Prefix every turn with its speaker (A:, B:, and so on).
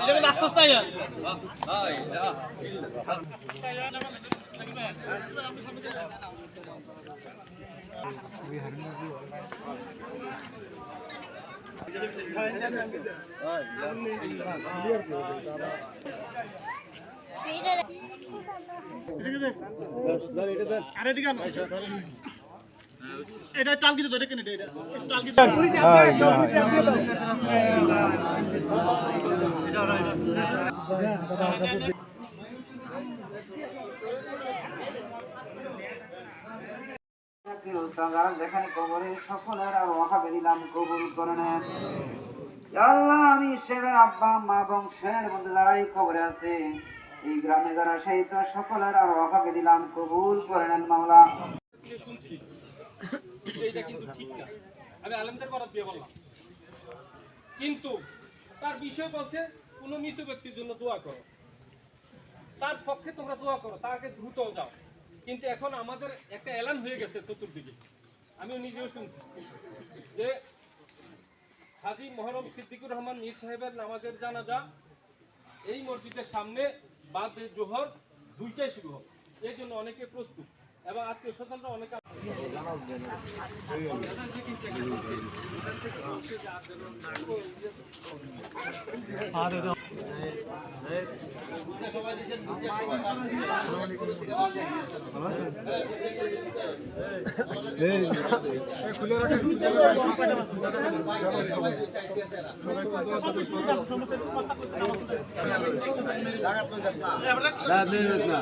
A: এটা নাস্তা নাস্তা আয়া আরে দিকে এটা টালগিতে ধরে কেন এটা টালগিতে
B: যেখানে কবরে সকলের আর ওয়াহাবে দিলাম কবুল করে নেন। আল্লাহ আমি শেরের আব্বা মা বংশের মধ্যে যারা এই কবরে আছে, এই গ্রামে যারা শহীদ সকলের আর ওয়াহাবে দিলাম কবুল করে নেন মাওলা।
C: এইটা কিন্তু ঠিক না, আমি আলেমদের বরাত দিয়ে বললাম, কিন্তু তার বিষয় বলছে কোন মৃত ব্যক্তির জন্য দোয়া করো, তার পক্ষে তোমরা দোয়া করো, তাকে দ্রুত যাও। কিন্তু এখন আমাদের একটা এলান হয়ে গেছে চতুর্দিকে, আমিও নিজেও শুনছি যে হাজী মহরম সিদ্দিকুর রহমান মীর সাহেবের নামাজের জানাজা এই মসজিদের সামনে বাদে জোহর দুইটাই শুরু হবে। এই জন্য অনেকে প্রস্তুত এবং আত্মীয় স্বজনরা অনেকে
A: না